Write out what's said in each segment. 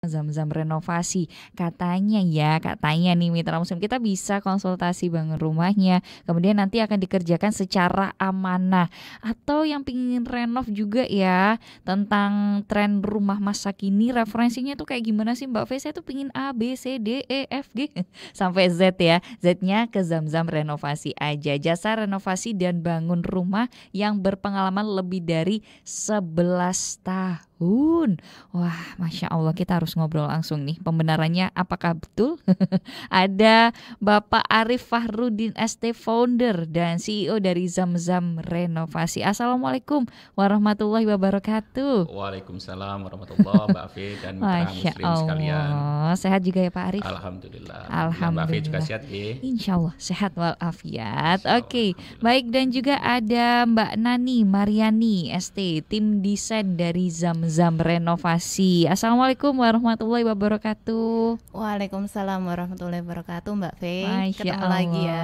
Zam-Zam Renovasi. Katanya nih Mitra Muslim kita bisa konsultasi bangun rumahnya. Kemudian nanti akan dikerjakan secara amanah. Atau yang pingin renov juga ya, tentang tren rumah masa kini, referensinya tuh kayak gimana sih Mbak V? Saya tuh pingin A, B, C, D, E, F, G sampai Z ya. Z-nya ke Zam-Zam Renovasi aja. Jasa renovasi dan bangun rumah yang berpengalaman lebih dari 11 tahun. Wah, Masya Allah, kita harus ngobrol langsung nih. Pembenarannya apakah betul? Ada Bapak Arif Fahrudin ST, founder dan CEO dari Zam-Zam Renovasi. Assalamualaikum warahmatullahi wabarakatuh. Waalaikumsalam warahmatullahi Mbak Afi dan mitra Masya muslim sekalian. Allah, sehat juga ya Pak Arif? Alhamdulillah. Mbak Afi juga Alhamdulillah. sehat ya? Insya Allah sehat walafiat. Insya Allah, Oke, alhamdulillah. baik, dan juga ada Mbak Nani Mariani ST, tim desain dari Zam-Zam Renovasi. Assalamualaikum warahmatullahi wabarakatuh. Waalaikumsalam warahmatullahi wabarakatuh Mbak V. Masya Ketemu Allah. lagi ya.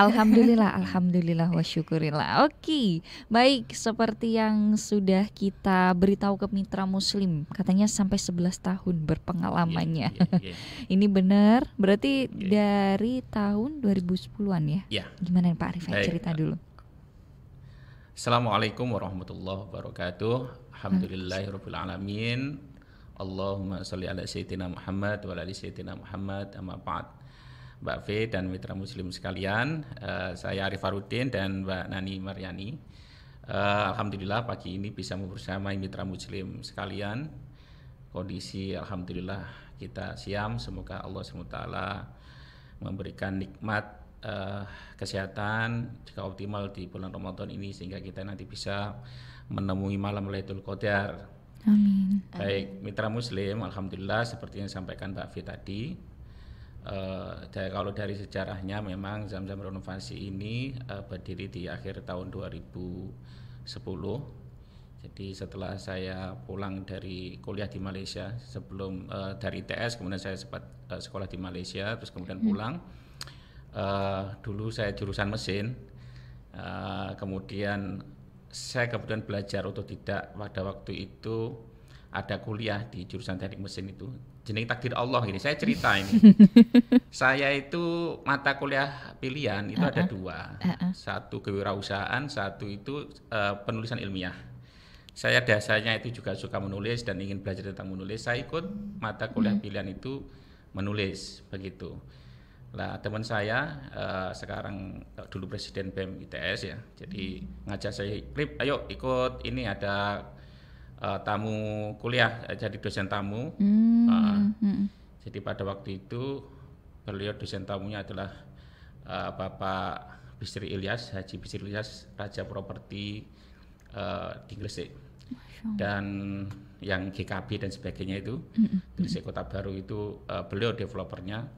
Alhamdulillah. Alhamdulillah wa syukurillah. Oke, baik, seperti yang sudah kita beritahu ke mitra muslim, katanya sampai 11 tahun berpengalamannya. Iya. Ini benar, berarti dari tahun 2010-an ya? Iya. Gimana Pak Arif, Baik. cerita dulu. Assalamualaikum warahmatullahi wabarakatuh. Alhamdulillahirabbil alamin. Allahumma sholli ala sayyidina Muhammad wa ala ali sayyidina Muhammad, amma ba'd. Mbak V dan mitra muslim sekalian, saya Arif Fahrudin dan Mbak Nani Mariani. Alhamdulillah pagi ini bisa membersamai mitra muslim sekalian. Kondisi alhamdulillah kita siam, semoga Allah SWT memberikan nikmat kesehatan jika optimal di bulan Ramadan ini, sehingga kita nanti bisa menemui malam Lailatul Qadar. Amin. Baik, mitra muslim, alhamdulillah seperti yang disampaikan Mbak V tadi, kalau dari sejarahnya memang Zam-Zam Renovasi ini berdiri di akhir tahun 2010. Jadi setelah saya pulang dari kuliah di Malaysia, sebelum dari ITS, kemudian saya sempat sekolah di Malaysia, terus kemudian pulang. Dulu saya jurusan mesin, kemudian saya kemudian belajar otodidak. Pada waktu itu ada kuliah di jurusan teknik mesin itu, jeneng takdir Allah ini. Saya cerita ini. Saya itu mata kuliah pilihan itu ada dua, satu kewirausahaan, satu itu penulisan ilmiah. Saya dasarnya itu juga suka menulis dan ingin belajar tentang menulis. Saya ikut mata kuliah pilihan itu menulis begitu. Lah teman saya sekarang dulu presiden BEM ITS ya, jadi ngajak saya, Klip, ayo ikut ini ada tamu kuliah, jadi dosen tamu. Jadi pada waktu itu beliau dosen tamunya adalah Bapak Bisri Ilyas, Haji Bisri Ilyas, Raja Properti di Gresik, dan yang GKB dan sebagainya itu Gresik Kota Baru itu beliau developernya.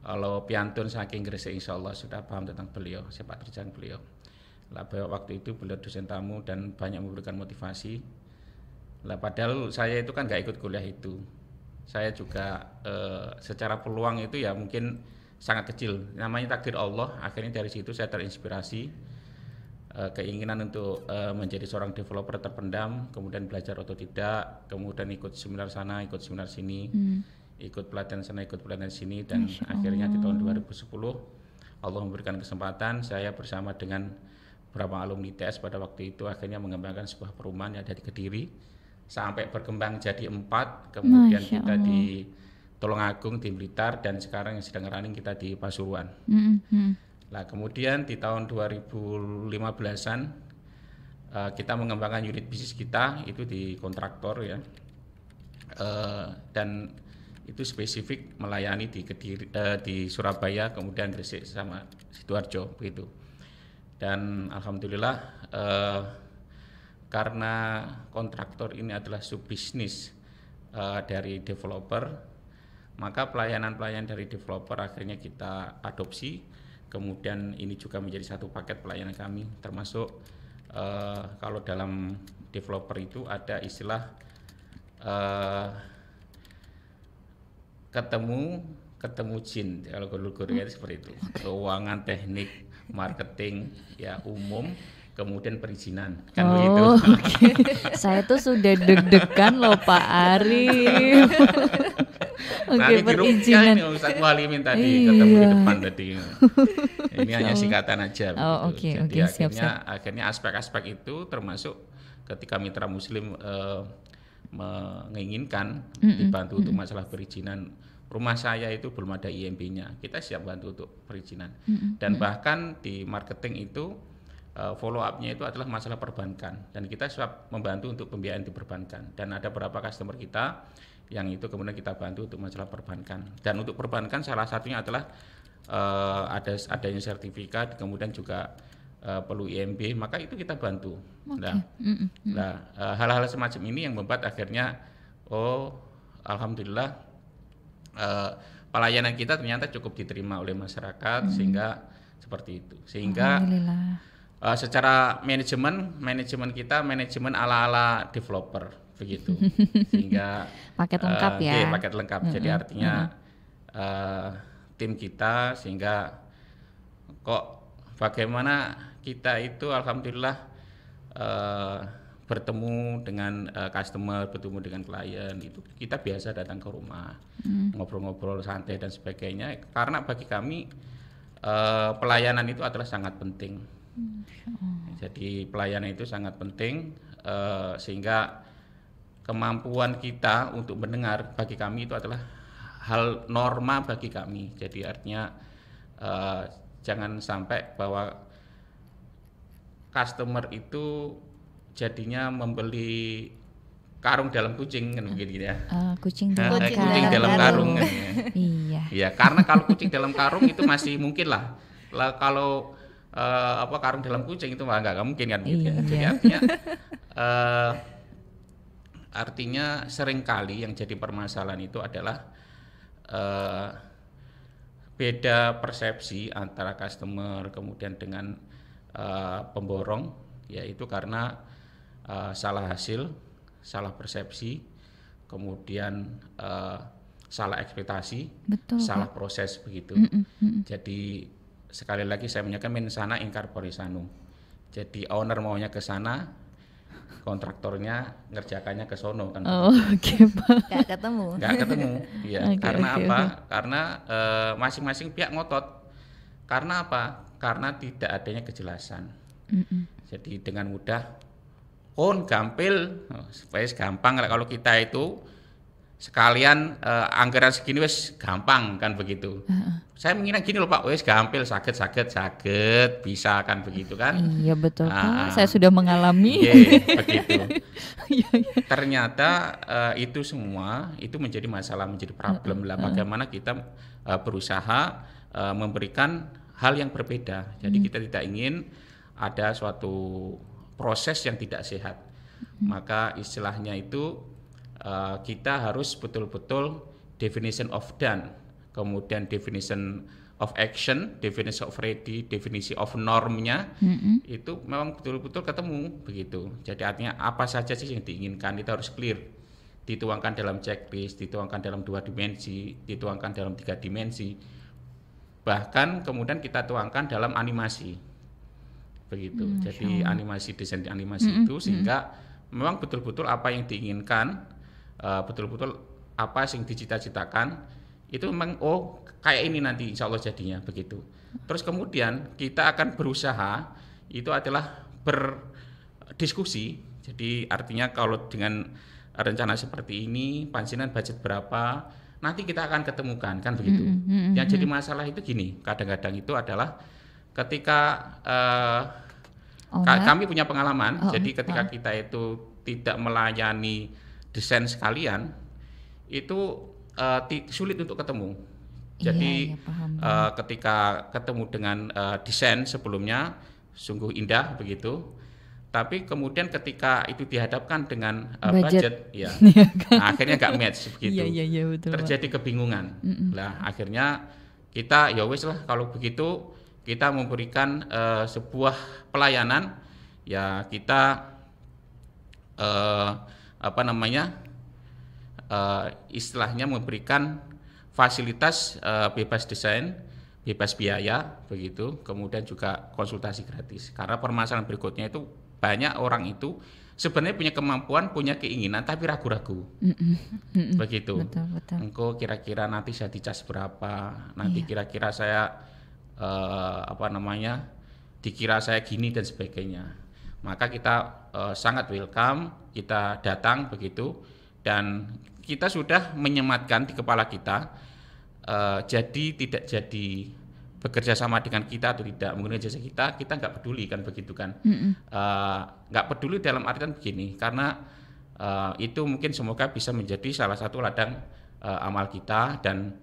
Kalau piantun saking Gresik insya Allah sudah paham tentang beliau, sepak terjang beliau. Lah waktu itu beliau dosen tamu dan banyak memberikan motivasi. Lah padahal saya itu kan nggak ikut kuliah itu. Saya juga secara peluang itu ya mungkin sangat kecil. Namanya takdir Allah. Akhirnya dari situ saya terinspirasi, keinginan untuk menjadi seorang developer terpendam, kemudian belajar otodidak, kemudian ikut seminar sana, ikut seminar sini. Ikut pelatihan sana, ikut pelatihan sini, dan akhirnya di tahun 2010 Allah memberikan kesempatan saya bersama dengan beberapa alumni ITS pada waktu itu akhirnya mengembangkan sebuah perumahan yang ada di Kediri sampai berkembang jadi 4, kemudian kita di Tulungagung, di Blitar, dan sekarang yang sedang running kita di Pasuruan. Nah kemudian di tahun 2015an kita mengembangkan unit bisnis kita itu di kontraktor ya, dan itu spesifik melayani di Kediri, di Surabaya, kemudian Gresik sama Sidoarjo begitu. Dan alhamdulillah karena kontraktor ini adalah subbisnis dari developer, maka pelayanan-pelayanan dari developer akhirnya kita adopsi. Kemudian ini juga menjadi satu paket pelayanan kami, termasuk kalau dalam developer itu ada istilah ketemu jin, kalau guru-guru ya seperti itu, keuangan, teknik, marketing ya umum, kemudian perizinan kan begitu. Oh, oke. Saya tuh sudah deg-degan loh Pak Arif. Oke, Nanti perizinan. dirugikan Ustaz Muhalimin tadi Iya. ketemu di depan tadi. Ini hanya singkatan aja. Oh, begitu. oke, Jadi oke, siap. akhirnya aspek-aspek itu termasuk ketika mitra muslim menginginkan dibantu untuk masalah perizinan. Rumah saya itu belum ada IMB-nya, kita siap bantu untuk perizinan. Dan bahkan di marketing itu follow up-nya itu adalah masalah perbankan, dan kita siap membantu untuk pembiayaan di perbankan. Dan ada beberapa customer kita yang itu kemudian kita bantu untuk masalah perbankan. Dan untuk perbankan salah satunya adalah adanya sertifikat, kemudian juga perlu IMB, maka itu kita bantu. Nah, hal-hal semacam ini yang membuat akhirnya alhamdulillah pelayanan kita ternyata cukup diterima oleh masyarakat, sehingga seperti itu. Sehingga secara manajemen kita manajemen ala-ala developer begitu. Sehingga paket lengkap ya. Paket lengkap. Jadi artinya tim kita, sehingga kok bagaimana kita itu alhamdulillah bertemu dengan customer, bertemu dengan klien, itu kita biasa datang ke rumah, ngobrol-ngobrol santai dan sebagainya, karena bagi kami pelayanan itu adalah sangat penting. Jadi pelayanan itu sangat penting, sehingga kemampuan kita untuk mendengar bagi kami itu adalah hal norma bagi kami. Jadi artinya jangan sampai bahwa customer itu jadinya membeli karung dalam kucing kan begitu ya. Kucing dalam karung kan, ya. Iya. Ya, karena kalau kucing dalam karung itu masih mungkin lah. Kalau karung dalam kucing itu nggak mungkin kan gitu ya. Jadi artinya seringkali yang jadi permasalahan itu adalah beda persepsi antara customer kemudian dengan pemborong, yaitu karena salah hasil, salah persepsi, kemudian salah ekspektasi, salah proses begitu. Jadi sekali lagi saya menyatakan mens sana in corpore sano. Jadi owner maunya ke sana, kontraktornya ngerjakannya ke sono kan. Oke, Pak. Nggak ketemu. Ya. Karena apa? Karena masing-masing pihak ngotot. Karena apa? Karena tidak adanya kejelasan. Jadi dengan mudah gampil, supaya gampang kalau kita itu sekalian anggaran segini wes gampang kan begitu. Saya mengira gini loh Pak, wes gampil, saged bisa kan begitu kan. Iya betul Pak, saya sudah mengalami. Begitu. Ternyata itu semua itu menjadi masalah, menjadi problem lah. Bagaimana kita berusaha memberikan hal yang berbeda. Jadi kita tidak ingin ada suatu proses yang tidak sehat. Maka istilahnya itu kita harus betul-betul definition of done, kemudian definition of action, definition of ready, definisi of normnya itu memang betul-betul ketemu begitu. Jadi artinya apa saja sih yang diinginkan itu harus clear, dituangkan dalam checklist, dituangkan dalam 2 dimensi, dituangkan dalam 3 dimensi, bahkan kemudian kita tuangkan dalam animasi begitu. Jadi animasi, desain animasi itu sehingga memang betul-betul apa yang diinginkan, betul-betul apa yang dicita-citakan itu memang kayak ini nanti insya Allah jadinya begitu. Terus kemudian kita akan berusaha itu adalah berdiskusi. Jadi artinya kalau dengan rencana seperti ini, pansinan budget berapa, nanti kita akan ketemukan kan begitu. Yang jadi masalah itu gini, kadang-kadang itu adalah ketika kami punya pengalaman, jadi ketika kita itu tidak melayani desain sekalian, itu sulit untuk ketemu. Jadi ketika ketemu dengan desain sebelumnya sungguh indah begitu, tapi kemudian ketika itu dihadapkan dengan budget ya akhirnya nggak match begitu. Betul, terjadi kebingungan. Lah akhirnya kita ya wes lah kalau begitu kita memberikan sebuah pelayanan, ya kita istilahnya memberikan fasilitas bebas desain, bebas biaya begitu, kemudian juga konsultasi gratis. Karena permasalahan berikutnya itu banyak orang itu sebenarnya punya kemampuan, punya keinginan tapi ragu-ragu. Begitu. Betul, betul. Engkau kira-kira nanti saya dicas berapa? Nanti Iya. kira-kira saya dikira saya gini dan sebagainya. Maka kita sangat welcome, kita datang begitu dan kita sudah menyematkan di kepala kita. Jadi tidak jadi bekerja sama dengan kita atau tidak menggunakan jasa kita nggak peduli kan begitu kan. Nggak peduli dalam artian begini, karena itu mungkin semoga bisa menjadi salah satu ladang amal kita dan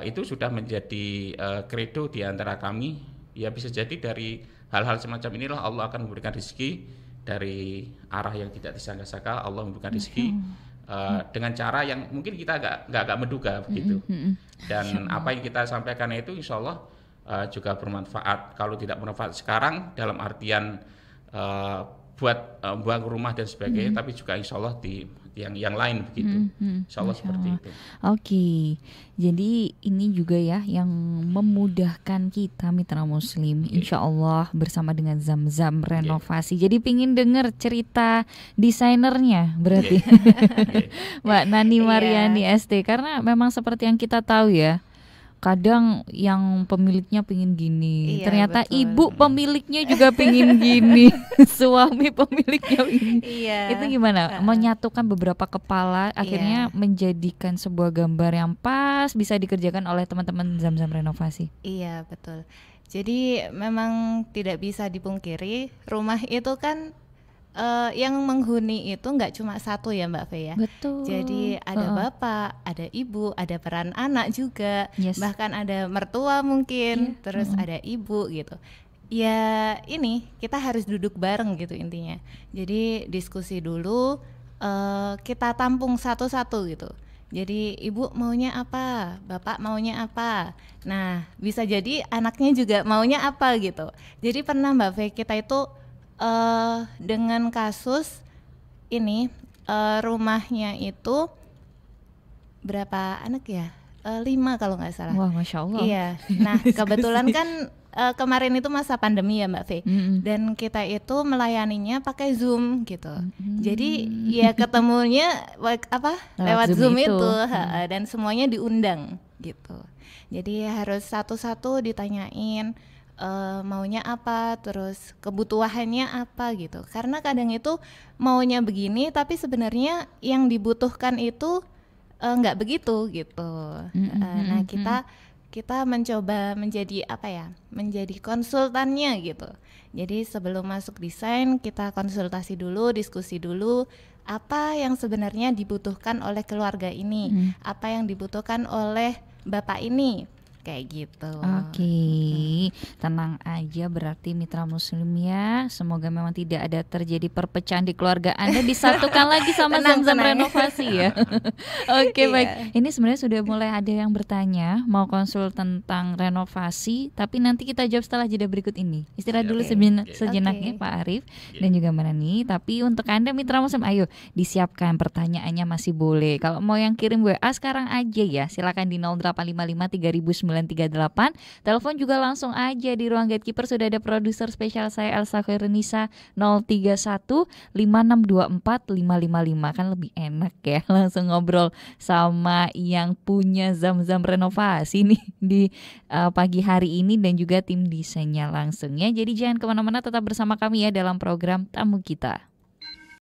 itu sudah menjadi kredo di antara kami. Ya bisa jadi dari hal-hal semacam inilah Allah akan memberikan rezeki dari arah yang tidak disangka-sangka. Allah memberikan rezeki dengan cara yang mungkin kita nggak menduga begitu. Dan apa yang kita sampaikan itu insya Allah juga bermanfaat. Kalau tidak bermanfaat sekarang dalam artian buat bangun rumah dan sebagainya, tapi juga insya Allah di yang lain begitu. Insya Allah seperti itu. Oke, jadi ini juga ya yang memudahkan kita mitra muslim, insya Allah bersama dengan Zamzam Renovasi. Jadi pingin dengar cerita desainernya berarti Mbak Nani Mariani ST, karena memang seperti yang kita tahu ya, kadang yang pemiliknya pingin gini, ternyata betul. ibu pemiliknya juga pingin gini, suami pemiliknya pingin. Itu gimana? Menyatukan beberapa kepala, akhirnya menjadikan sebuah gambar yang pas bisa dikerjakan oleh teman-teman Zamzam Renovasi. Iya, betul. Jadi memang tidak bisa dipungkiri, rumah itu kan yang menghuni itu nggak cuma satu ya Mbak Fe ya. Betul. Jadi ada bapak, ada ibu, ada peran anak juga, bahkan ada mertua mungkin, terus ada ibu gitu. Ya ini kita harus duduk bareng gitu intinya. Jadi diskusi dulu, kita tampung satu-satu gitu. Jadi ibu maunya apa, bapak maunya apa. Nah bisa jadi anaknya juga maunya apa gitu. Jadi pernah Mbak Fe kita itu dengan kasus ini rumahnya itu berapa anak ya? 5 kalau nggak salah. Wah, Masya Allah. Iya. Nah kebetulan kan kemarin itu masa pandemi ya Mbak Fe, dan kita itu melayaninya pakai Zoom gitu. Jadi ya ketemunya lewat Zoom itu, dan semuanya diundang gitu. Jadi harus satu-satu ditanyain maunya apa, terus kebutuhannya apa gitu. Karena kadang itu maunya begini, tapi sebenarnya yang dibutuhkan itu nggak begitu gitu. Nah kita mencoba menjadi menjadi konsultannya gitu. Jadi sebelum masuk desain kita konsultasi dulu, diskusi dulu apa yang sebenarnya dibutuhkan oleh keluarga ini, apa yang dibutuhkan oleh bapak ini. Kayak gitu. Oke, tenang aja berarti mitra muslim ya. Semoga memang tidak ada terjadi perpecahan di keluarga Anda, disatukan lagi sama Zamzam Renovasi ya. Oke, baik. Ini sebenarnya sudah mulai ada yang bertanya mau konsul tentang renovasi, tapi nanti kita jawab setelah jeda berikut ini. Istirahat dulu sejenak ya Pak Arief dan juga Mbak Nani. Tapi untuk Anda mitra muslim, ayo disiapkan pertanyaannya, masih boleh. Kalau mau yang kirim WA sekarang aja ya, silakan di 0855 3938. Telepon juga langsung aja di ruang gatekeeper, sudah ada produser spesial saya Elsa Khairunisa 031 5624 555. Kan lebih enak ya langsung ngobrol sama yang punya Zamzam Renovasi nih di pagi hari ini dan juga tim desainnya langsung ya. Jadi jangan kemana-mana, tetap bersama kami ya dalam program Tamu Kita.